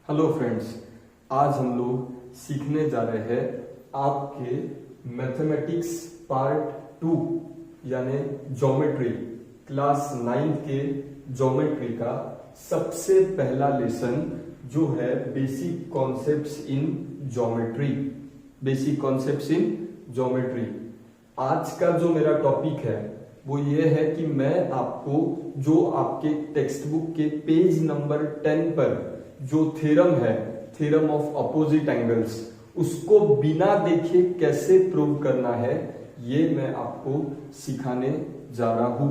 Hello friends, आज हम लोग सीखने जा रहे हैं आपके मैथमेटिक्स पार्ट 2 यानी ज्योमेट्री क्लास 9 के ज्योमेट्री का सबसे पहला लेसन जो है basic concepts in geometry. Basic concepts in geometry आज का जो मेरा टॉपिक है वो ये है कि मैं आपको जो आपके टेक्स्ट बुक के पेज नंबर 10 पर जो थ्योरम है, थ्योरम ऑफ अपोजिट एंगल्स, उसको बिना देखे कैसे प्रूव करना है ये मैं आपको सिखाने जा रहा हूं।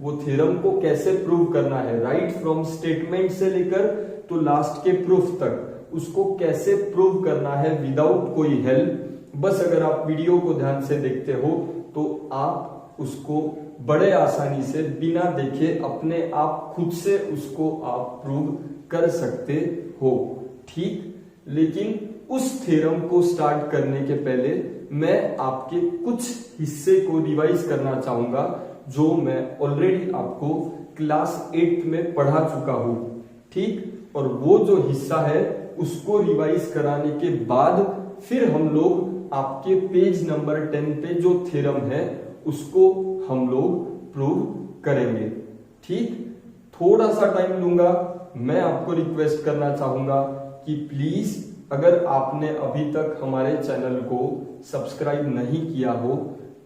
वो थ्योरम को कैसे प्रूव करना है राइट फ्रॉम स्टेटमेंट से लेकर तो लास्ट के प्रूफ तक, उसको कैसे प्रूव करना है विदाउट कोई हेल्प। बस अगर आप वीडियो को ध्यान से देखते हो तो आप उसको बड़े आसानी से बिना देखे अपने आप खुद से उसको आप प्रूव कर सकते हो, ठीक। लेकिन उस थ्योरम को स्टार्ट करने के पहले मैं आपके कुछ हिस्से को रिवाइज करना चाहूंगा जो मैं ऑलरेडी आपको क्लास 8 में पढ़ा चुका हूं, ठीक। और वो जो हिस्सा है उसको रिवाइज कराने के बाद फिर हम लोग आपके पेज नंबर 10 पे जो थ्योरम है उसको हम लोग प्रूव करेंगे, ठीक। थोड़ा सा टाइम लूंगा। मैं आपको रिक्वेस्ट करना चाहूंगा कि प्लीज अगर आपने अभी तक हमारे चैनल को सब्सक्राइब नहीं किया हो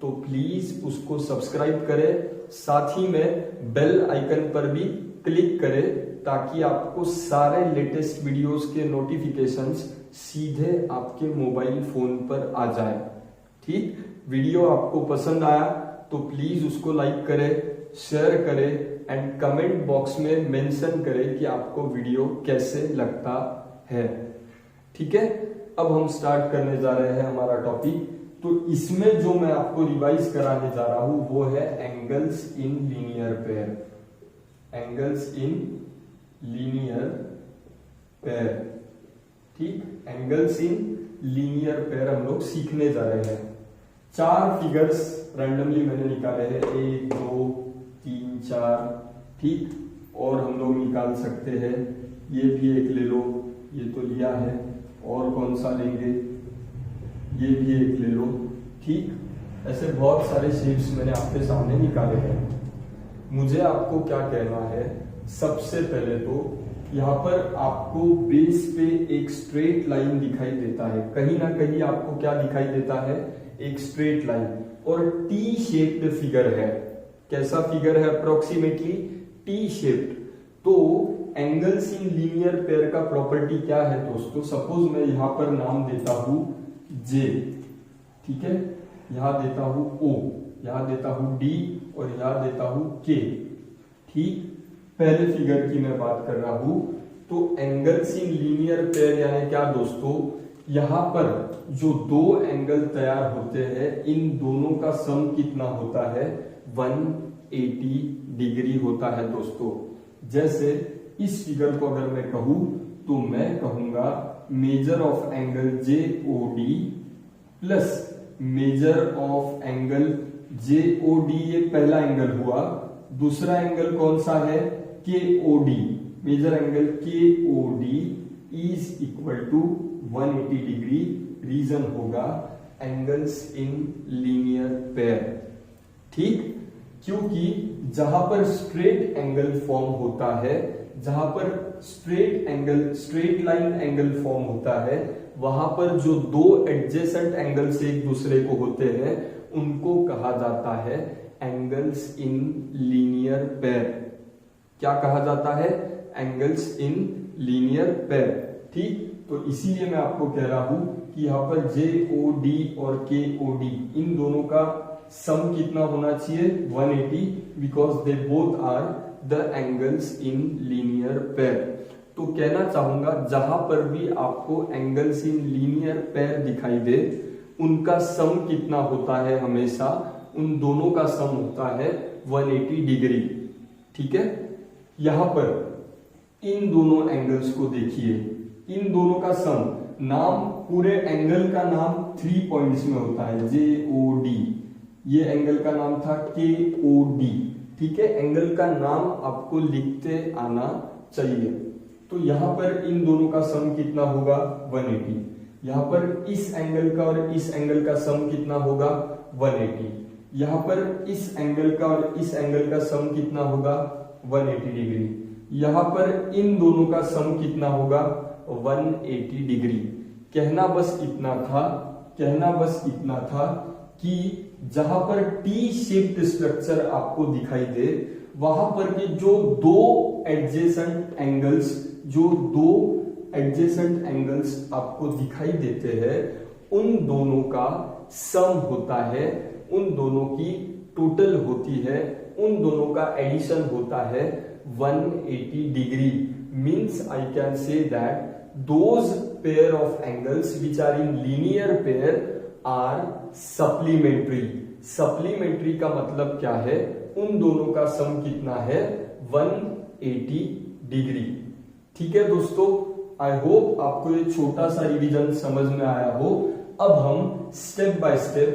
तो प्लीज उसको सब्सक्राइब करें, साथ ही में बेल आइकन पर भी क्लिक करें ताकि आपको सारे लेटेस्ट वीडियोस के नोटिफिकेशंस सीधे आपके मोबाइल फोन पर आ जाए, ठीक। वीडियो आपको पसंद आया तो प्लीज उसको लाइक करें, शेयर करें एंड कमेंट बॉक्स में मेंशन करें कि आपको वीडियो कैसे लगता है, ठीक है। अब हम स्टार्ट करने जा रहे हैं हमारा टॉपिक। तो इसमें जो मैं आपको रिवाइज कराने जा रहा हूं वो है angles in linear pair. Angles in linear pair, ठीक। एंगल्स इन लीनियर पेयर हम लोग सीखने जा रहे हैं। 4 फिगर्स रैंडमली मैंने निकाले हैं, 1 2 3 4, ठीक। और हम लोग निकाल सकते हैं, ये भी एक ले लो, ये तो लिया है, और कौन सा लेंगे, ये भी एक ले लो, ठीक। ऐसे बहुत सारे शेप्स मैंने आपके सामने निकाले हैं। मुझे आपको क्या कहना है, सबसे पहले तो यहाँ पर आपको बेस पे एक स्ट्रेट लाइन दिखाई देता है, कहीं ना कहीं आपको क्या दिखाई देता है, एक स्ट्रेट लाइन, और टी शेप्ड फिगर है। कैसा फिगर है, अप्रोक्सीमेटली टी शेप्ड। तो एंगल्स इन लीनियर पेयर का प्रॉपर्टी क्या है दोस्तों, सपोज मैं यहां पर नाम देता हूं जे, ठीक है, यहां देता हूं ओ, यहां देता हूं डी और यहां देता हूं के, ठीक। पहले फिगर की मैं बात कर रहा हूं। तो एंगल्स इन लीनियर पेयर यानी क्या दोस्तों, यहां पर जो दो एंगल तैयार होते हैं इन दोनों का सम कितना होता है, 180 डिग्री होता है दोस्तों। जैसे इस फिगर को अगर मैं कहूं तो मैं कहूंगा measure of angle JOD plus measure of angle JOD, ये पहला एंगल हुआ। दूसरा एंगल कौन सा है, KOD, measure angle KOD is equal to 180 degree. Reason होगा एंगल्स इन लीनियर पेयर, ठीक। क्योंकि जहां पर स्ट्रेट एंगल फॉर्म होता है, जहां पर straight angle, straight line angle form होता है, वहां पर जो दो एडजेसेंट एंगल्स एक दूसरे को होते हैं उनको कहा जाता है एंगल्स इन लीनियर पेयर। क्या कहा जाता है, एंगल्स इन लीनियर पेयर, ठीक। तो इसीलिए मैं आपको कह रहा हूं कि यहाँ पर JOD और KOD इन दोनों का सम कितना होना चाहिए, 180, because they both are the angles in linear pair. तो कहना चाहूंगा जहां पर भी आपको एंगल्स इन लीनियर पेयर दिखाई दे उनका सम कितना होता है, हमेशा उन दोनों का सम होता है 180 डिग्री, ठीक है। यहां पर इन दोनों एंगल्स को देखिए, इन दोनों का सम, नाम पूरे एंगल का नाम 3 पॉइंट्स में होता है, JOD, ये एंगल का नाम था KOD, ठीक है। एंगल का नाम आपको लिखते आना चाहिए, तो यहां पर इन दोनों का सम कितना होगा 180। यहां पर इस एंगल का और इस एंगल का सम कितना होगा 180। यहां पर इस एंगल का और इस एंगल का सम कितना होगा 180 डिग्री। यहां पर इन दोनों का सम कितना होगा 180 डिग्री। कहना बस इतना था कि जहां पर टी शेप्ड स्ट्रक्चर आपको दिखाई दे वहां पर के जो दो एडजेसेंट एंगल्स आपको दिखाई देते हैं उन दोनों का सम होता है, उन दोनों की टोटल होती है, उन दोनों का एडिशन होता है 180 degree. Means I can say that those pair of angles which are in linear pair are supplementary। supplementary का मतलब क्या है, उन दोनों का सम कितना है 180 डिग्री। ठीक है दोस्तों, आई होप आपको ये छोटा सा रिवीजन समझ में आया हो। अब हम स्टेप बाय स्टेप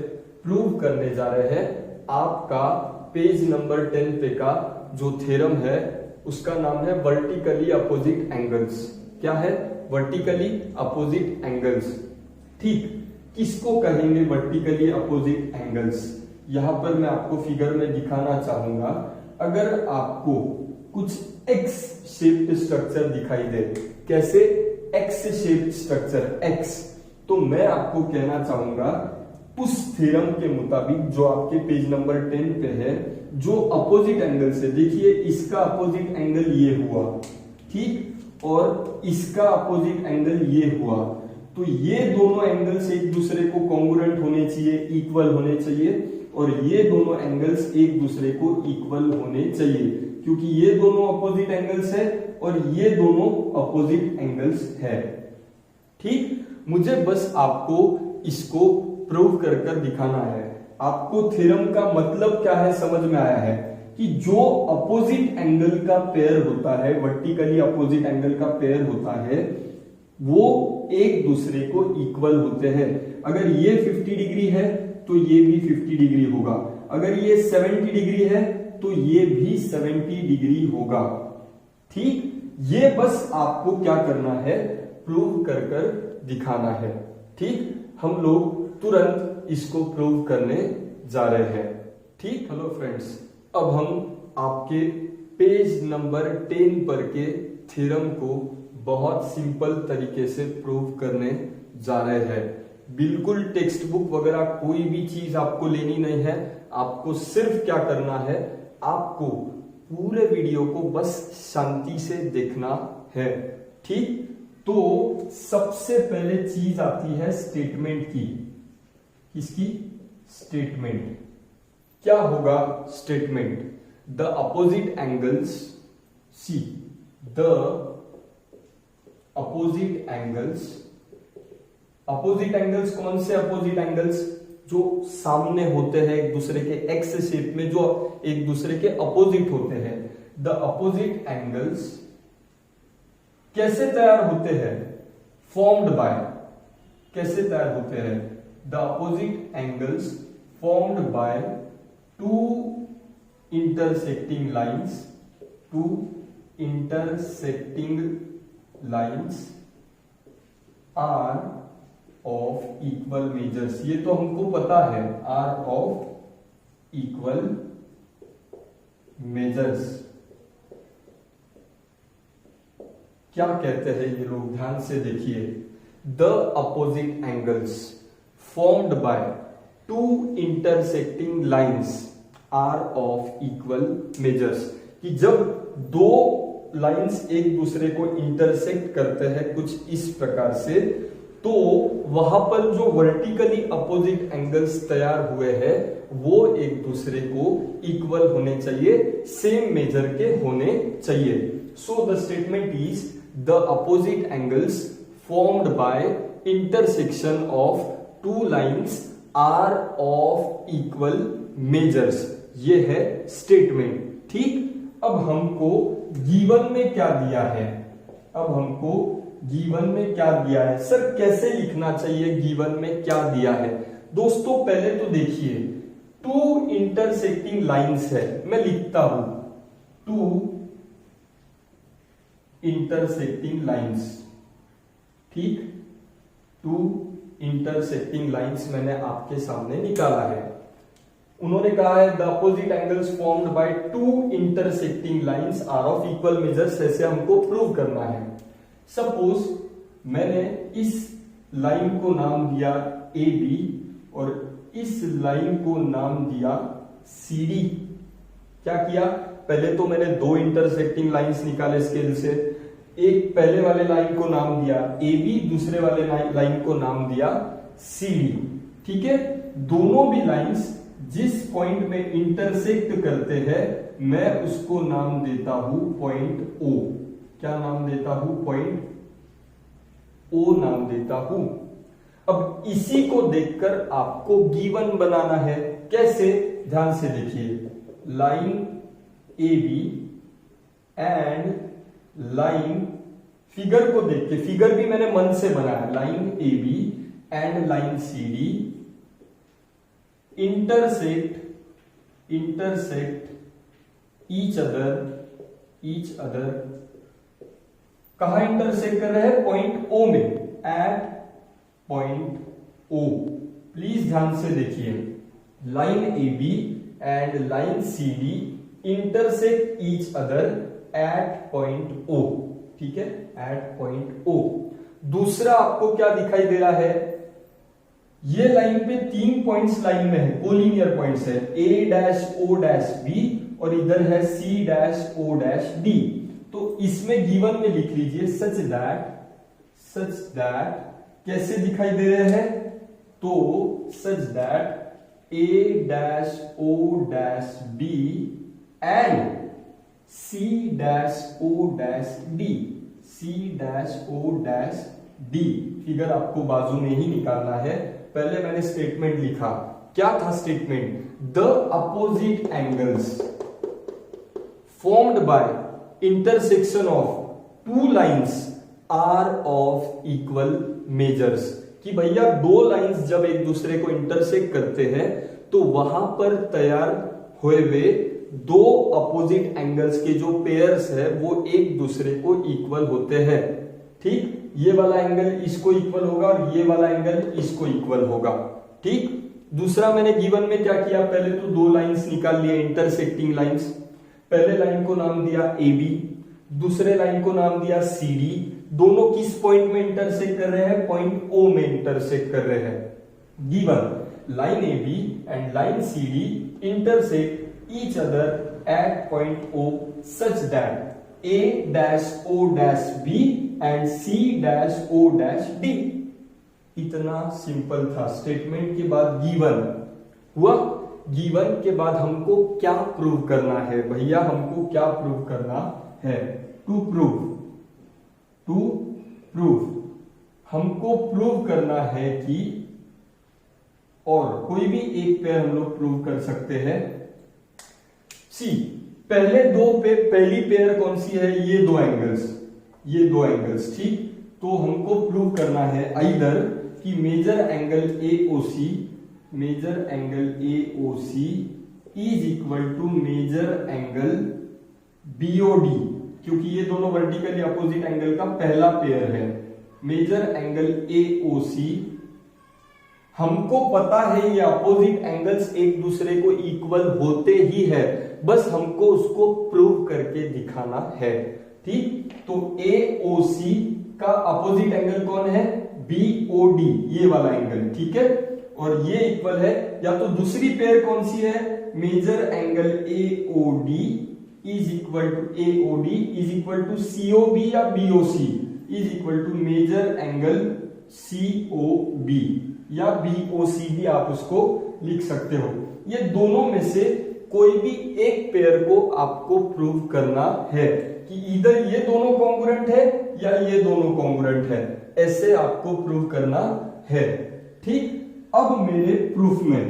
प्रूव करने जा रहे हैं आपका पेज नंबर 10 पे का जो थ्योरम है उसका नाम है वर्टिकली अपोजिट एंगल्स। क्या है? Vertically opposite angles. ठीक, किसको कहेंगे वर्टिकली अपोजिट एंगल्स? यहां पर मैं आपको फिगर में दिखाना चाहूंगा। अगर आपको कुछ एक्स शेप्ड स्ट्रक्चर दिखाई दे, कैसे? एक्स शेप्ड स्ट्रक्चर, एक्स, तो मैं आपको कहना चाहूंगा उस थ्योरम के मुताबिक जो आपके पेज नंबर 10 पे है, जो अपोजिट एंगल से, देखिए इसका अपोजिट एंगल ये हुआ, ठीक, और इसका अपोजिट एंगल ये हुआ, तो ये दोनों एंगल्स एक दूसरे को कॉन्ग्रुएंट होने चाहिए, इक्वल होने चाहिए, और ये दोनों एंगल्स एक दूसरे को इक्वल होने चाहिए, क्योंकि ये दोनों अपोजिट एंगल्स है और ये दोनों अपोजिट एंगल्स है। ठीक, मुझे बस आपको इसको प्रूव कर दिखाना है। आपको थ्योरम का मतलब क्या है समझ में आया है कि जो अपोजिट एंगल का पेयर होता है, वर्टिकली अपोजिट एंगल का पेयर होता है, वो एक दूसरे को इक्वल होते हैं। अगर ये 50 डिग्री है तो ये भी 50 डिग्री होगा, अगर ये 70 डिग्री है तो ये भी 70 डिग्री होगा। ठीक, ये बस आपको क्या करना है, प्रूव कर दिखाना है। ठीक, हम लोग तुरंत इसको प्रूव करने जा रहे हैं। ठीक, हेलो फ्रेंड्स, अब हम आपके पेज नंबर 10 पर के थ्योरम को बहुत सिंपल तरीके से प्रूव करने जा रहे हैं। बिल्कुल टेक्स्ट बुक वगैरह कोई भी चीज आपको लेनी नहीं है, आपको सिर्फ क्या करना है, आपको पूरे वीडियो को बस शांति से देखना है। ठीक, तो सबसे पहले चीज आती है स्टेटमेंट की। किसकी? स्टेटमेंट। क्या होगा statement? The opposite angles, see the opposite angles, opposite angles कौन से अपोजिट एंगल्स? जो सामने होते हैं एक दूसरे के, एक्स शेप में, जो एक दूसरे के अपोजिट होते हैं। द अपोजिट एंगल्स कैसे तैयार होते हैं? फॉर्म्ड बाय, कैसे तैयार होते हैं? The opposite angles formed by two intersecting lines, two intersecting lines are of equal measures. ये तो हमको पता है, आर ऑफ इक्वल मेजर्स। क्या कहते हैं ये लोग, ध्यान से देखिए। The opposite angles formed by two intersecting lines are of equal measures, कि जब दो लाइंस एक दूसरे को इंटरसेक्ट करते हैं कुछ इस प्रकार से, तो वहां पर जो वर्टिकली अपोजिट एंगल्स तैयार हुए हैं वो एक दूसरे को इक्वल होने चाहिए, सेम मेजर के होने चाहिए। So the statement is the opposite angles formed by intersection of two lines are of equal measures. ये है स्टेटमेंट। ठीक, अब हमको गिवन में क्या दिया है? अब हमको गिवन में क्या दिया है? सर कैसे लिखना चाहिए गिवन में क्या दिया है? दोस्तों पहले तो देखिए, टू इंटरसेक्टिंग लाइंस है, मैं लिखता हूं टू इंटरसेक्टिंग लाइंस। ठीक, 2 इंटरसेक्टिंग लाइंस मैंने आपके सामने निकाला है। उन्होंने कहा है the opposite angles formed by 2 intersecting lines are of equal measures. ऐसे हमको प्रूव करना है। सपोज मैंने इस लाइन को नाम दिया AB और इस लाइन को नाम दिया CD। क्या किया, पहले तो मैंने 2 इंटरसेक्टिंग लाइंस निकाले स्केल से। एक पहले वाले लाइन को नाम दिया AB, दूसरे वाले लाइन को नाम दिया CD। ठीक है, दोनों भी लाइंस जिस पॉइंट में इंटरसेक्ट करते हैं मैं उसको नाम देता हूं पॉइंट O। क्या नाम देता हूं, पॉइंट O नाम देता हूं। अब इसी को देखकर आपको गिवन बनाना है। कैसे, ध्यान से देखिए, line AB and line, figure को देख के, फिगर भी मैंने मन से बनाया, line AB and line CD intersect each other. कहां इंटरसेक्ट कर रहे हैं, पॉइंट O में, एट पॉइंट O। प्लीज ध्यान से देखिए, line AB and line CD intersect each other at point O। ठीक है, एट पॉइंट O। दूसरा आपको क्या दिखाई दे रहा है, ये लाइन पे 3 पॉइंट्स लाइन में है, कोलिनियर पॉइंट्स है, A-O-B और इधर है C-O-D। तो इसमें गिवन में लिख लीजिए सच दैट कैसे दिखाई दे रहे हैं, तो such that A-O-B and C-O-D। Figure आपको बाजू में ही निकालना है। पहले मैंने स्टेटमेंट लिखा, क्या था statement, the opposite angles formed by intersection of 2 lines are of equal measures. कि भैया 2 लाइंस जब एक दूसरे को इंटरसेक्ट करते हैं तो वहां पर तैयार हुए हुए 2 अपोजिट एंगल्स के जो पेयर्स है वो एक दूसरे को इक्वल होते हैं। ठीक, ये वाला एंगल इसको इक्वल होगा और ये वाला एंगल इसको इक्वल होगा। ठीक, दूसरा मैंने गिवन में क्या किया, पहले तो 2 लाइंस निकाल लिए इंटरसेक्टिंग लाइंस। पहले लाइन को नाम दिया AB, दूसरे लाइन को नाम दिया CD। दोनों किस पॉइंट में इंटरसेक्ट कर रहे हैं, पॉइंट O में इंटरसेक्ट कर रहे हैं। Given line AB and line CD intersect each other at point O such that A-O-B and C-O-D। इतना सिंपल था। स्टेटमेंट के बाद गिवन हुआ। गिवन के बाद हमको क्या प्रूव करना है भैया, हमको क्या प्रूव करना है, टू प्रूव हमको प्रूव करना है कि, और कोई भी एक पेयर हम लोग प्रूव कर सकते हैं। सी, पहले 2 पे पहली पेयर कौन सी है, ये 2 एंगल्स। ठीक, तो हमको प्रूव करना है आइदर कि measure angle AOC is equal to measure angle BOD, क्योंकि ये दोनों वर्टिकली अपोजिट एंगल का पहला पेयर है। मेजर एंगल AOC, हमको पता है ये अपोजिट एंगल्स एक दूसरे को इक्वल होते ही है, बस हमको उसको प्रूव करके दिखाना है। ठीक, तो AOC का अपोजिट एंगल कौन है, BOD, ये वाला एंगल। ठीक है, और ये इक्वल है, या तो दूसरी पेयर कौन सी है, measure angle AOD is equal to COB या BOC is equal to measure angle COB या BOC भी आप उसको लिख सकते हो। ये दोनों में से कोई भी एक पेयर को आपको प्रूव करना है कि इधर ये दोनों कॉन्ग्रुएंट है या ये दोनों कॉन्ग्रुएंट है, ऐसे आपको प्रूव करना है। ठीक, अब मेरे प्रूफ में,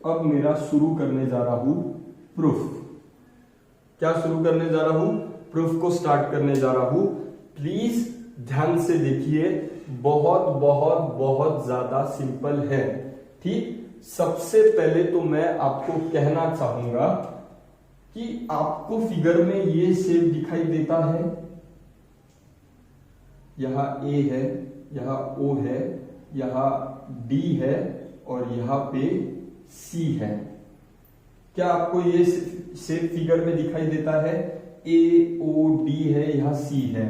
अब मेरा शुरू करने जा रहा हूं प्रूफ। क्या शुरू करने जा रहा हूं, प्रूफ को स्टार्ट करने जा रहा हूं। प्लीज ध्यान से देखिए, बहुत बहुत बहुत ज्यादा सिंपल है। ठीक, सबसे पहले तो मैं आपको कहना चाहूंगा कि आपको फिगर में ये शेप दिखाई देता है, यहाँ ए है, यहाँ ओ है, यहाँ डी है और यहाँ पे सी है। क्या आपको ये शेप फिगर में दिखाई देता है? ए ओ डी है, यहाँ सी है।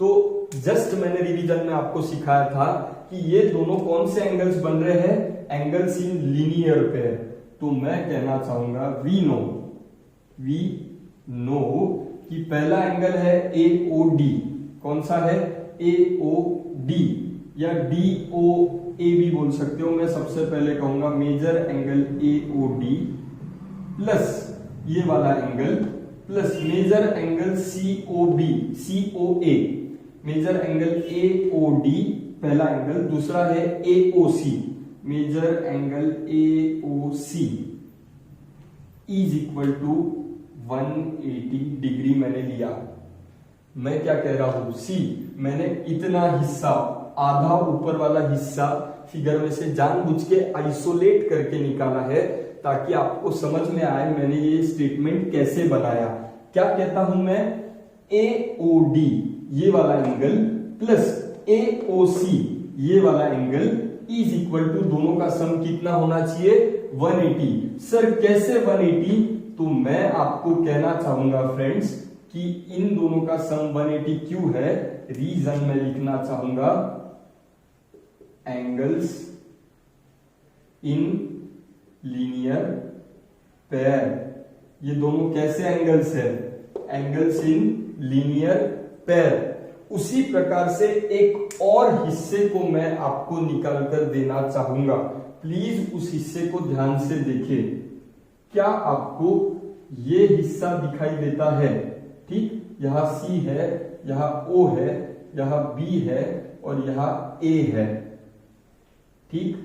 तो जस्ट मैंने रिवीजन में आपको सिखाया था कि ये दोनों कौन से एंगल्स बन रहे हैं? Angles in linear pair. तो मैं कहना चाहूंगा वी नो कि पहला एंगल है ए ओ डी। कौन सा है? ए ओ डी या डी ओ ए भी बोल सकते हो। मैं सबसे पहले कहूंगा major angle A O D plus ये वाला angle plus major angle C O B, C O A. Major angle A O D पहला एंगल, दूसरा है A O C, major angle A O C is equal to 180 degree मैंने लिया। मैं क्या कह रहा हूं? सी मैंने इतना हिस्सा, आधा ऊपर वाला हिस्सा फिगर में से जानबूझ के आइसोलेट करके निकाला है ताकि आपको समझ में आए मैंने ये स्टेटमेंट कैसे बनाया। क्या कहता हूं मैं? ए ओ डी ये वाला एंगल प्लस ए ओ सी ये वाला एंगल इज इक्वल टू, दोनों का सम कितना होना चाहिए? 180। सर कैसे 180? तो मैं आपको कहना चाहूंगा फ्रेंड्स कि इन दोनों का सम 180 क्यों है? रीजन में लिखना चाहूंगा एंगल्स इन लीनियर पेयर। ये दोनों कैसे एंगल्स है? Angles in linear pair. उसी प्रकार से एक और हिस्से को मैं आपको निकाल कर देना चाहूंगा। प्लीज उस हिस्से को ध्यान से देखिए। क्या आपको ये हिस्सा दिखाई देता है? ठीक, यहां सी है, यहां ओ है, यहां बी है और यहां ए है। ठीक,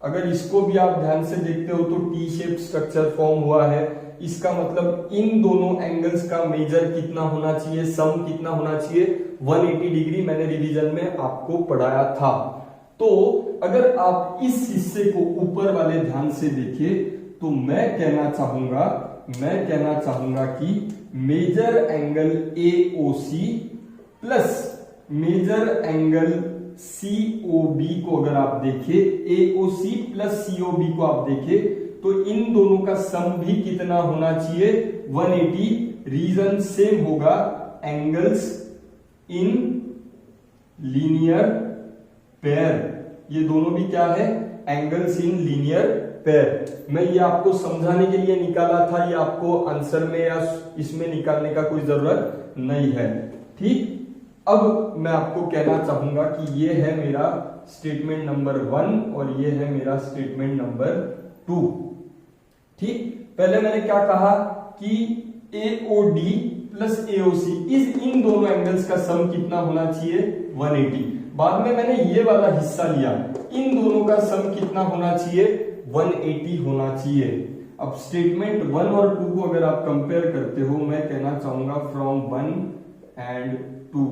अगर इसको भी आप ध्यान से देखते हो तो टी शेप स्ट्रक्चर फॉर्म हुआ है। इसका मतलब इन दोनों एंगल्स का मेजर कितना होना चाहिए? सम कितना होना चाहिए? 180 डिग्री मैंने रिवीजन में आपको पढ़ाया था। तो अगर आप इस हिस्से को ऊपर वाले ध्यान से देखिए तो मैं कहना चाहूंगा कि measure angle A O C plus major angle C O B को अगर आप देखें, ए ओ सी प्लस सी ओ बी को आप देखें तो इन दोनों का सम भी कितना होना चाहिए? 180। रीजन सेम होगा, एंगल्स इन लीनियर पेयर। ये दोनों भी क्या है? Angles in linear pair. मैं ये आपको समझाने के लिए निकाला था, ये आपको आंसर में या इसमें निकालने का कोई जरूरत नहीं है। ठीक, अब मैं आपको कहना चाहूंगा कि ये है मेरा स्टेटमेंट नंबर 1 और ये है मेरा स्टेटमेंट नंबर 2। ठीक, पहले मैंने क्या कहा कि AOD प्लस AOC इस इन दोनों एंगल्स का सम कितना होना चाहिए? 180। बाद में मैंने ये वाला हिस्सा लिया, इन दोनों का सम कितना होना चाहिए? 180 होना चाहिए। अब स्टेटमेंट 1 और 2 को अगर आप कंपेयर करते हो, मैं कहना चाहूंगा फ्रॉम 1 एंड 2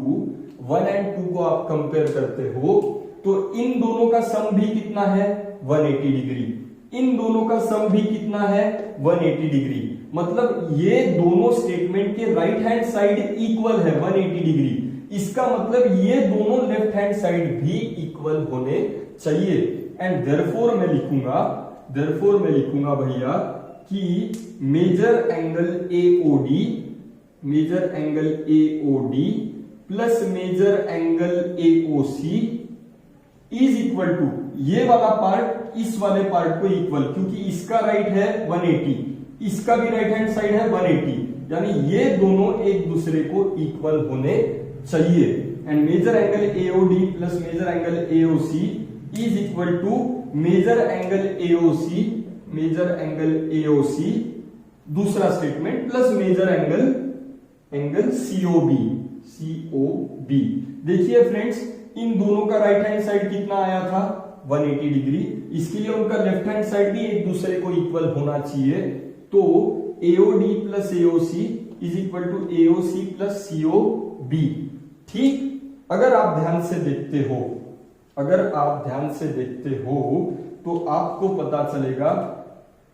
को आप कंपेयर करते हो तो इन दोनों का सम भी कितना है? 180 डिग्री। इन दोनों का सम भी कितना है? 180 डिग्री। मतलब ये दोनों स्टेटमेंट के राइट हैंड साइड इक्वल है 180 डिग्री। इसका मतलब ये दोनों लेफ्ट हैंड साइड भी इक्वल होने चाहिए। एंड देयरफॉर मैं लिखूंगा भैया कि measure angle AOD plus major angle AOC is equal to, ये वाला पार्ट इस वाले पार्ट को इक्वल, क्योंकि इसका राइट है 180, इसका भी राइट हैंड साइड है 180, यानी ये दोनों एक दूसरे को इक्वल होने चाहिए। And measure angle AOD plus major angle AOC is equal to measure angle AOC दूसरा statement plus major angle COB। देखिए फ्रेंड्स, इन दोनों का राइट हैंड साइड कितना आया था? 180 डिग्री। इसके लिए उनका लेफ्ट हैंड साइड भी एक दूसरे को इक्वल होना चाहिए। तो AOD plus AOC is equal to AOC plus COB। ठीक, अगर आप ध्यान से देखते हो तो आपको पता चलेगा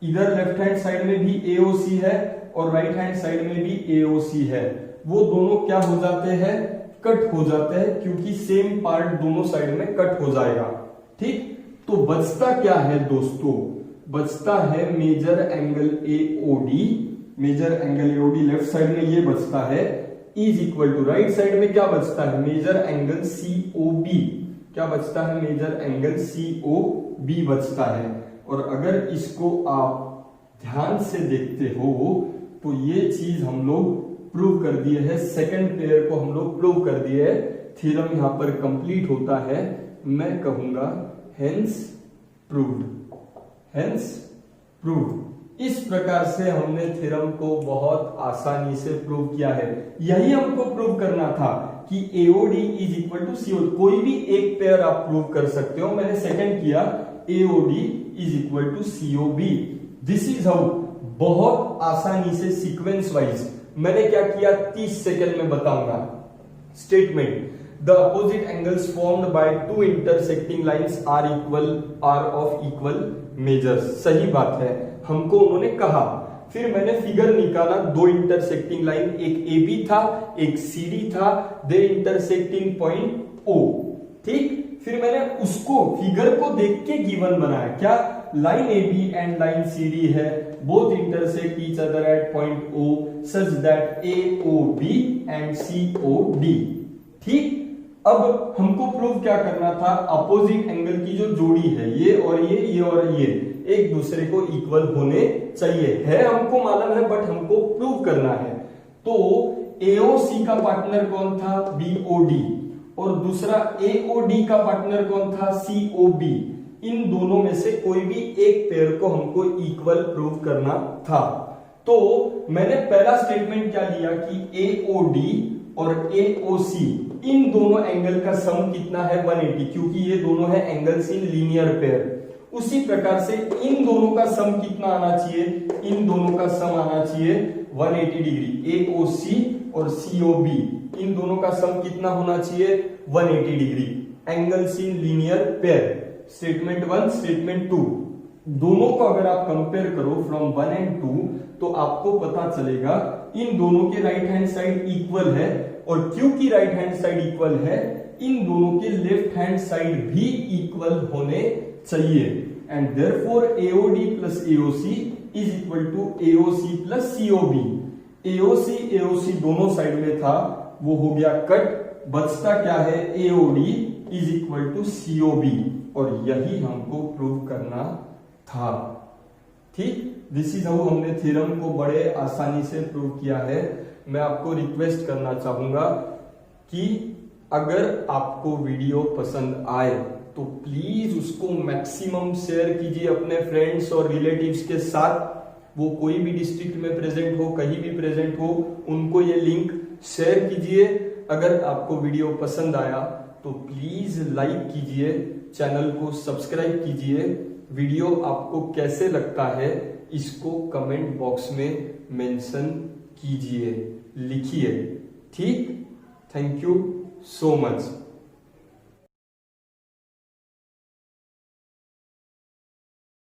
इधर लेफ्ट हैंड साइड में भी AOC है और राइट हैंड साइड में भी AOC है। वो दोनों क्या हो जाते हैं? कट हो जाता है क्योंकि सेम पार्ट दोनों साइड में कट हो जाएगा। ठीक, तो बचता क्या है दोस्तों, बचता है measure angle AOD, measure angle AOD left side में ये बचता है, is equal to right side में क्या बचता है, मेजर एंगल सीओबी, क्या बचता है, मेजर एंगल सीओबी बचता है। और अगर इसको आप ध्यान से देखते हो तो ये चीज हम लोग प्रूव कर दिए है, सेकंड पेयर को हम लोग प्रूव कर दिए है, थ्योरम यहां पर कंप्लीट होता है। मैं कहूंगा हेंस प्रूव्ड, हेंस प्रूव्ड। इस प्रकार से हमने थ्योरम को बहुत आसानी से प्रूव किया है। यही हमको प्रूव करना था कि AOD is equal to COD, कोई भी एक पेयर आप प्रूव कर सकते हो, मैंने सेकंड किया AOD is equal to COB. This is how, बहुत आसानी से सीक्वेंस वाइज मैंने क्या किया 30 सेकंड में बताऊंगा। Statement, the opposite angles formed by two intersecting lines are of equal measures. सही बात है, हमको उन्होंने कहा, फिर मैंने फिगर निकाला, दो इंटरसेक्टिंग लाइन, एक ए बी था एक सी डी था, दे इंटरसेक्टिंग पॉइंट ओ। ठीक, फिर मैंने उसको फिगर को देख के गिवन बनाया, क्या line A B and line C D है, both intersect each other at point O such that A O B and C O D. ठीक, अब हमको प्रूव क्या करना था, अपोजिट एंगल की जो जोड़ी है, ये और ये और ये एक दूसरे को इक्वल होने चाहिए, है हमको मालूम है, बट हमको प्रूव करना है। तो एओसी का पार्टनर कौन था, बीओडी, और दूसरा एओडी का पार्टनर कौन था, सीओबी। इन दोनों में से कोई भी एक पेयर को हमको इक्वल प्रूव करना था। तो मैंने पहला स्टेटमेंट क्या लिया कि एओडी और एओसी इन दोनों एंगल का सम कितना है 180, क्योंकि ये दोनों है एंगल्स इन लीनियर पेयर। उसी प्रकार से इन दोनों का सम कितना आना चाहिए, इन दोनों का सम आना चाहिए 180 डिग्री। एओसी और सीओबी इन दोनों का सम कितना होना चाहिए 180 degree, angles in linear pair. Statement 1, statement 2, दोनों को अगर आप कंपेयर करो फ्रॉम 1 एंड 2 तो आपको पता चलेगा इन दोनों के राइट हैंड साइड इक्वल है, और क्योंकि राइट हैंड साइड इक्वल है, इन दोनों के लेफ्ट हैंड साइड भी इक्वल होने चाहिए। And therefore AOD plus AOC is equal to AOC plus COB. AOC AOC दोनों साइड में था, वो हो गया कट, बचता क्या है, AOD is equal to COB, और यही हमको प्रूव करना था। ठीक, दिस इज हाउ हमने थ्योरम को बड़े आसानी से प्रूव किया है। मैं आपको रिक्वेस्ट करना चाहूंगा कि अगर आपको वीडियो पसंद आए तो प्लीज उसको मैक्सिमम शेयर कीजिए अपने फ्रेंड्स और रिलेटिव्स के साथ। वो कोई भी डिस्ट्रिक्ट में प्रेजेंट हो, कहीं भी प्रेजेंट हो, उनको ये लिंक शेयर कीजिए। अगर आपको वीडियो पसंद आया तो प्लीज लाइक कीजिए, चैनल को सब्सक्राइब कीजिए। वीडियो आपको कैसे लगता है इसको कमेंट बॉक्स में मेंशन कीजिए, लिखिए। ठीक, थैंक यू सो मच।